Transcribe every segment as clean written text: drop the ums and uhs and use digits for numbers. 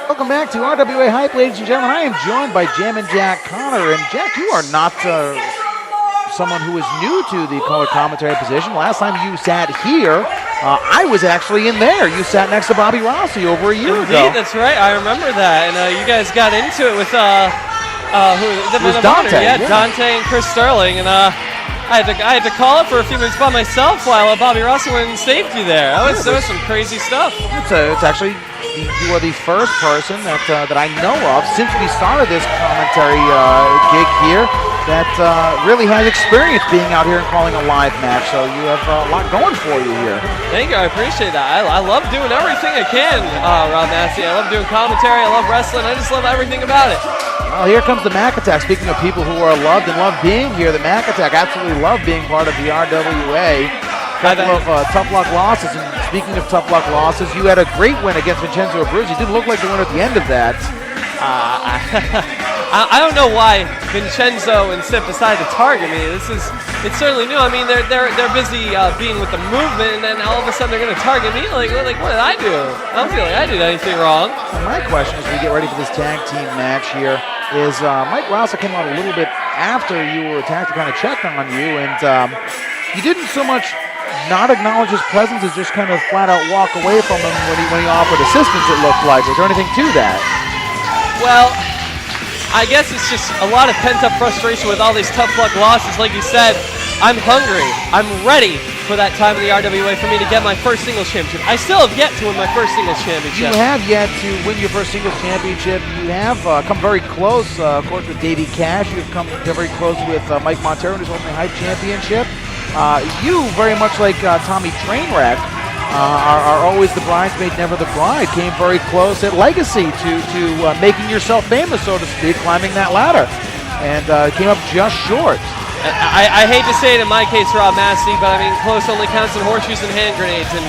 Welcome back to RWA Hype, ladies and gentlemen. I am joined by Jammin' Jack Connor. And Jack, you are not someone who is new to the color commentary position. Last time you sat here, I was actually in there. You sat next to Bobby Rossi over a year ago. Indeed, that's right. I remember that. And you guys got into it with Dante. Yeah, Dante and Chris Sterling. And I had to call it for a few minutes by myself while Bobby Rossi went in safety there. That was some crazy stuff. It's actually, you are the first person that I know of since we started this commentary gig here that really has experience being out here and calling a live match. So you have a lot going for you here. Thank you. I appreciate that. I love doing everything I can, Rob Massey. I love doing commentary. I love wrestling. I just love everything about it. Well, here comes the Mack Attack. Speaking of people who are loved and love being here, the Mack Attack absolutely love being part of the RWA. Couple of tough luck losses. And speaking of tough luck losses, you had a great win against Vincenzo Abruzzi. You didn't look like the winner at the end of that. I don't know why Vincenzo and Sip decided to target me. It's certainly new. I mean, they're busy being with the movement, and then all of a sudden they're going to target me. Like, what did I do? I don't feel like I did anything wrong. Well, my question as we get ready for this tag team match here is Mike Rosser came out a little bit after you were attacked to kind of check on you, and you didn't so much not acknowledge his presence as just kind of flat out walk away from him when he offered assistance, it looked like. Was there anything to that? Well, I guess it's just a lot of pent-up frustration with all these tough luck losses. Like you said, I'm hungry. I'm ready for that time in the RWA for me to get my first singles championship. I still have yet to win my first singles championship. You have yet to win your first singles championship. You have come very close, of course, with Davey Cash. You've come very close with Mike Montero in his Ultimate Hype Championship. You, very much like Tommy Trainwreck, are always the bridesmaid, never the bride. Came very close at Legacy to making yourself famous, so to speak, climbing that ladder, and came up just short. I hate to say it in my case, Rob Massey, but I mean, close only counts in horseshoes and hand grenades, and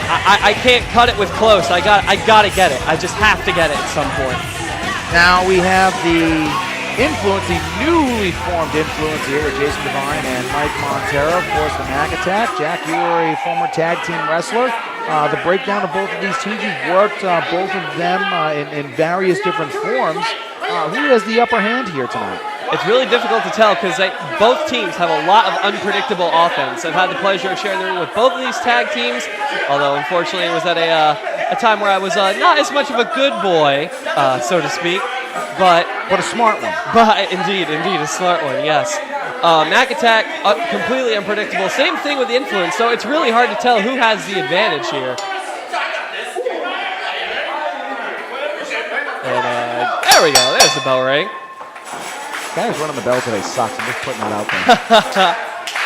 I can't cut it with close. I gotta get it. I just have to get it at some point. Now we have the influence, the newly formed influence here with Jason Devine and Mike Montero, of course, the Mack Attack. Jack, you are a former tag team wrestler. The breakdown of both of these teams, you've worked both of them in various different forms. Who has the upper hand here tonight? It's really difficult to tell because both teams have a lot of unpredictable offense. I've had the pleasure of sharing the ring with both of these tag teams, although unfortunately it was at a time where I was not as much of a good boy, so to speak, but a smart one. But indeed, a smart one, yes. Mack Attack, completely unpredictable. Same thing with the influence, so it's really hard to tell who has the advantage here. And there we go, there's the bell ring. Guys running the bell today sucks. I'm just putting that out there.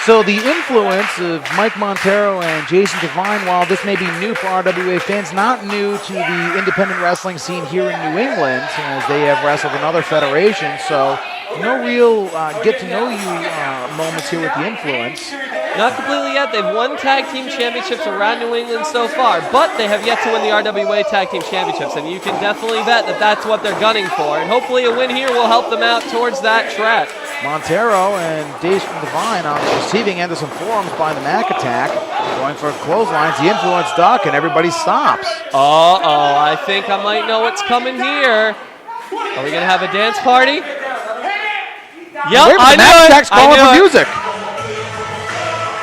So the influence of Mike Montero and Jason Devine, while this may be new for RWA fans, not new to the independent wrestling scene here in New England, as they have wrestled in other federations. So no real get-to-know-you moments here with the influence. Not completely yet. They've won tag team championships around New England so far, but they have yet to win the RWA tag team championships, and you can definitely bet that that's what they're gunning for, and hopefully a win here will help them out towards that track. Montero and Jason Devine on the receiving end of some forearms by the Mack Attack, going for clotheslines. The influence duck, and everybody stops. Uh-oh, I think I might know what's coming here. Are we going to have a dance party? Yep, I know it. Attack's calling for music.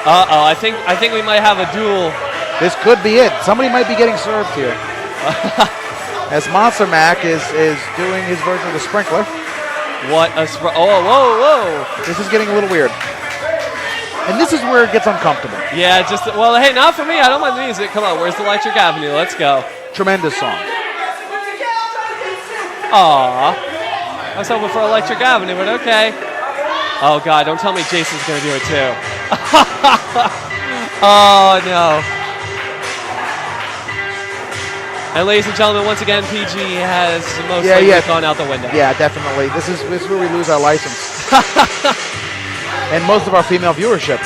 Uh-oh, I think we might have a duel. This could be it. Somebody might be getting served here. As Monster Mack is doing his version of the sprinkler. What a whoa. This is getting a little weird. And this is where it gets uncomfortable. Yeah, well, hey, not for me. I don't mind the music. Come on, where's the Electric Avenue? Let's go. Tremendous song. Aw. I was hoping for Electric Avenue, but okay. Oh, God, don't tell me Jason's going to do it, too. Oh, no. And ladies and gentlemen, once again, PG has most likely gone out the window. Yeah, definitely. This is where we lose our license. And most of our female viewership.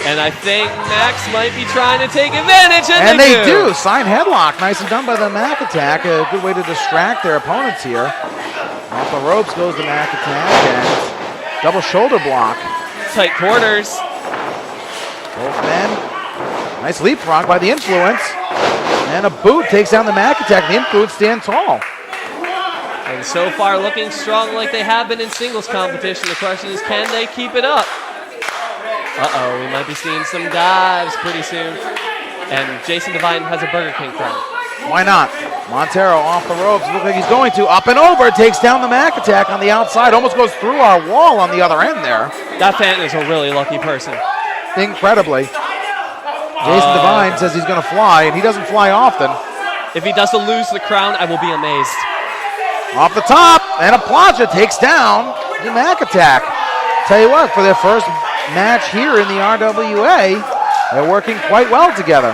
And I think Max might be trying to take advantage, and they do. Sign headlock. Nicely done by the Mack Attack. A good way to distract their opponents here. Off the ropes goes the Mack Attack, and double shoulder block. Tight corners. Both men Nice leapfrog by the Influence. And a boot takes down the Mack attack. The Influence stand tall. And so far looking strong like they have been in singles competition. The question is, can they keep it up? Uh-oh, we might be seeing some dives pretty soon. And Jason Devine has a Burger King crown. Why not? Montero off the ropes. Looks like he's going to. Up and over. Takes down the Mack attack on the outside. Almost goes through our wall on the other end there. That fan is a really lucky person. Incredibly. Jason Devine says he's going to fly, and he doesn't fly often. If he doesn't lose the crown, I will be amazed. Off the top, and a Plancha takes down the Mack attack. Tell you what, for their first match here in the RWA, they're working quite well together.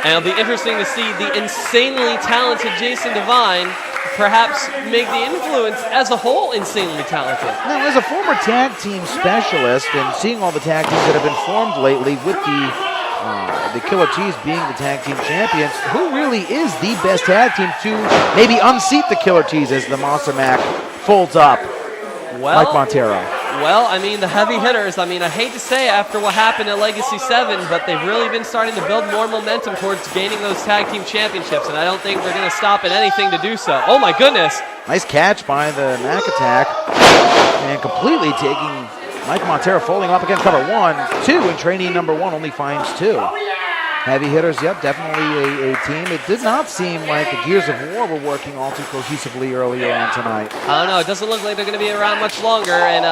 And it'll be interesting to see the insanely talented Jason Devine perhaps make the Influence as a whole insanely talented. Now, as a former tag team specialist and seeing all the tag teams that have been formed lately with the Killer Cheese being the tag team champions, who really is the best tag team to maybe unseat the Killer Cheese as the Monster Mack folds up? Well, Mike Montero. Well, I mean, the heavy hitters, I hate to say after what happened at Legacy 7, but they've really been starting to build more momentum towards gaining those tag team championships, and I don't think they're going to stop at anything to do so. Oh, my goodness. Nice catch by the Mack attack, and completely taking Mike Montero folding up against cover 1, 2, and trainee number 1 only finds 2. Heavy hitters, yep, definitely a team. It did not seem like the Gears of War were working all too cohesively earlier on tonight. I don't know. It doesn't look like they're going to be around much longer. And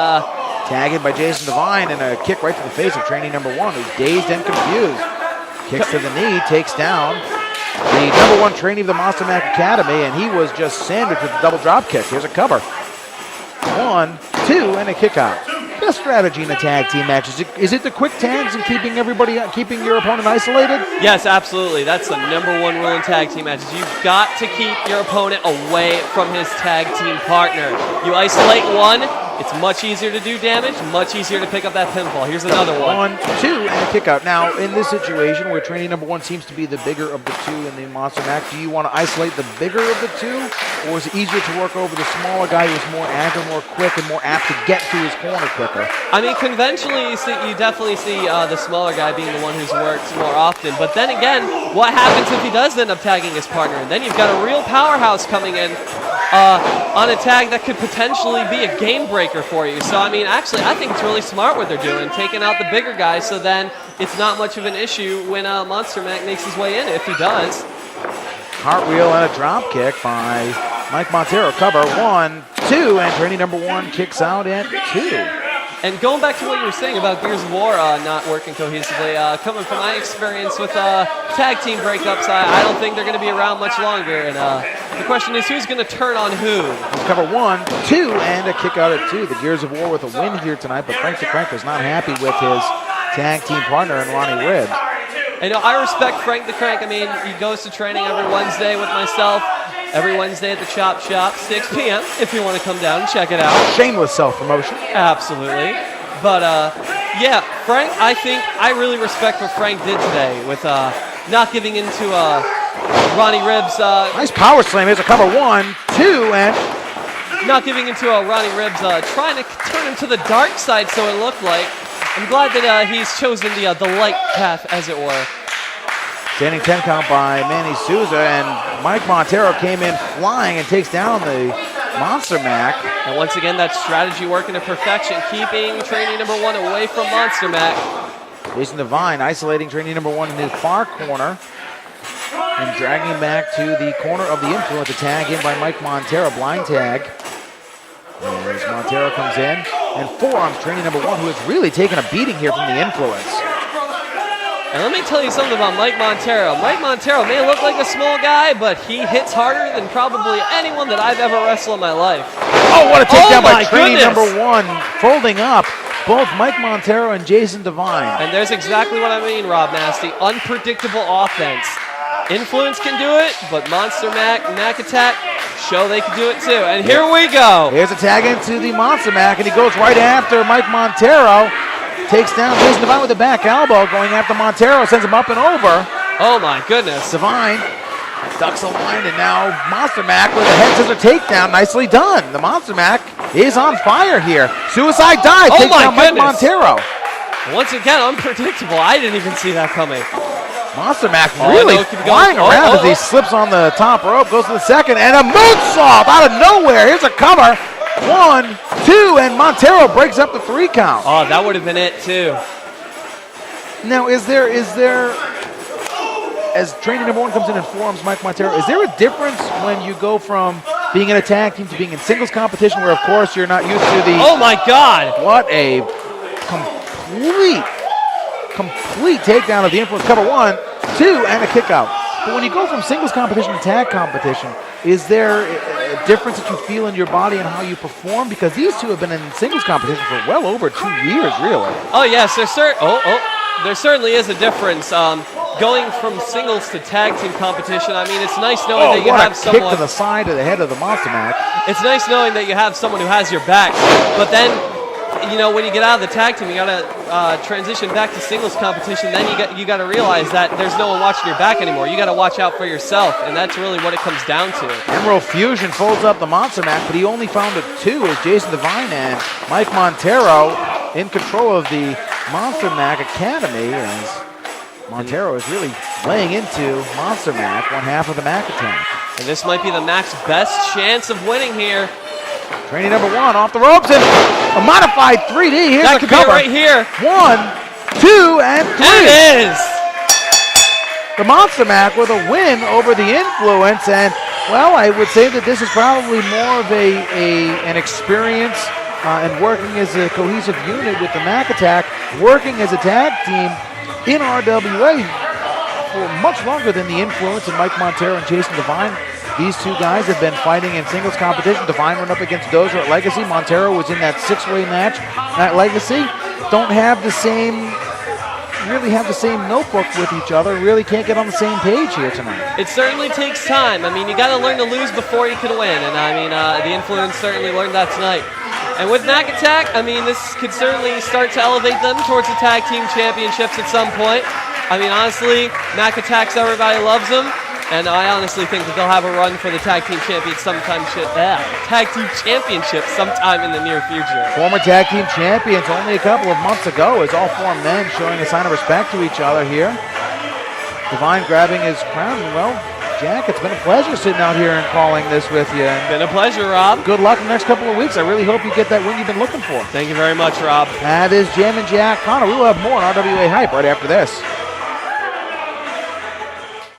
tagged by Jason Devine and a kick right to the face of trainee number 1, who's dazed and confused. Kicks to the knee, takes down the number 1 trainee of the Monster Mack Academy, and he was just sandwiched with a double drop kick. Here's a cover. 1, 2, and a kick out. Best strategy in a tag team match. Is it the quick tags and keeping your opponent isolated? Yes, absolutely. That's the number 1 rule in tag team matches. You've got to keep your opponent away from his tag team partner. You isolate one, it's much easier to do damage, much easier to pick up that pinfall. Here's another one. 1, 2, and a kick out. Now, in this situation where trainee number 1 seems to be the bigger of the 2 in the Monster Mack, do you want to isolate the bigger of the 2, or is it easier to work over the smaller guy who's more agile, more quick, and more apt to get to his corner quicker? I mean, conventionally, you definitely see the smaller guy being the one who's worked more often. But then again, what happens if he does end up tagging his partner? And then you've got a real powerhouse coming in on a tag that could potentially be a game breaker for you. So, I mean, actually, I think it's really smart what they're doing, taking out the bigger guy, so then it's not much of an issue when Monster Mack makes his way in, if he does. Cartwheel and a drop kick by Mike Montero. Cover 1, 2, and trainee number 1 kicks out at 2. And going back to what you were saying about Gears of War not working cohesively, coming from my experience with tag team breakups, I don't think they're going to be around much longer. And the question is, who's going to turn on who? Cover 1, 2, and a kick out at 2. The Gears of War with a win here tonight, but Frank the Crank was not happy with his tag team partner in Ronnie Ribbs. And I respect Frank the Crank. I mean, he goes to training every Wednesday with myself. Every Wednesday at the Chop Shop, 6 p.m. if you want to come down and check it out. Shameless self-promotion. Absolutely. But, yeah, Frank, I think I really respect what Frank did today with not giving into Ronnie Ribbs. Nice power slam. Here's a cover 1, 2, and... Not giving into Ronnie Ribbs, trying to turn him to the dark side, so it looked like. I'm glad that he's chosen the light path, as it were. Standing 10 count by Manny Souza, and Mike Montero came in flying and takes down the Monster Mack. And once again, that strategy working to perfection, keeping trainee number 1 away from Monster Mack. Jason Devine isolating trainee number 1 in his far corner and dragging him back to the corner of the Influence. A tag in by Mike Montero, blind tag. And as Montero comes in, and forearms trainee number 1, who has really taken a beating here from the Influence. And let me tell you something about Mike Montero. Mike Montero may look like a small guy, but he hits harder than probably anyone that I've ever wrestled in my life. Oh, what a takedown by trainee number 1, folding up both Mike Montero and Jason Devine. And there's exactly what I mean, Rob Nasty. Unpredictable offense. Influence can do it, but Monster Mack Attack show they can do it too. And here we go. Here's a tag into the Monster Mack, and he goes right after Mike Montero. Takes down Jason Devine with a back elbow, going after Montero, sends him up and over. Oh my goodness. Devine ducks a line, and now Monster Mack with a head scissor takedown. Nicely done. The Monster Mack is on fire here. Suicide dive takes down Mike Montero. Once again, unpredictable. I didn't even see that coming. Monster Mack really no, flying around as he slips on the top rope, goes to the second, and a moonsault out of nowhere. Here's a cover. 1, 2, and Montero breaks up the 3 count. Oh, that would have been it too. Now, is there, as training number 1 comes in and forms Mike Montero, is there a difference when you go from being in a tag team to being in singles competition where, of course, you're not used to the... Oh, my God. What a complete takedown of the Influence. Cover 1, 2, and a kick out. But when you go from singles competition to tag competition, is there a difference that you feel in your body and how you perform? Because these two have been in singles competition for well over 2 years, really. Oh, yes. There certainly is a difference. Going from singles to tag team competition, I mean, it's nice knowing that you have someone... kick to the side of the head of the Monster Mack. It's nice knowing that you have someone who has your back. But then, you know, when you get out of the tag team, you got to transition back to singles competition. Then you got to realize that there's no one watching your back anymore. You got to watch out for yourself, and that's really what it comes down to. Emerald Fusion folds up the Monster Mack, but he only found it 2 as Jason Devine and Mike Montero in control of the Monster Mack Academy, as Montero is really laying into Monster Mack, one half of the Mack attack. And this might be the Mack's best chance of winning here. Training number 1 off the ropes and a modified 3D. Here's that the could cover. Be right here. 1, 2, and 3. And it is. The Monster Mack with a win over the Influence, and well, I would say that this is probably more of an experience and working as a cohesive unit with the Mack attack, working as a tag team in RWA for much longer than the Influence and Mike Montero and Jason Devine. These 2 guys have been fighting in singles competition. Devine went up against Dozier at Legacy. Montero was in that 6-way match at Legacy. Don't have the same, really have the same notebook with each other. Really can't get on the same page here tonight. It certainly takes time. I mean, you got to learn to lose before you can win. And I mean, the Influence certainly learned that tonight. And with Mack Attack, I mean, this could certainly start to elevate them towards the tag team championships at some point. I mean, honestly, Mack Attacks, everybody loves them. And I honestly think that they'll have a run for the tag team championship sometime in the near future. Former tag team champions only a couple of months ago, as all 4 men showing a sign of respect to each other here. Devine grabbing his crown. Well, Jack, it's been a pleasure sitting out here and calling this with you. Been a pleasure, Rob. Good luck in the next couple of weeks. I really hope you get that win you've been looking for. Thank you very much, Rob. That is Jammin' Jack Connor. We will have more on RWA Hype right after this.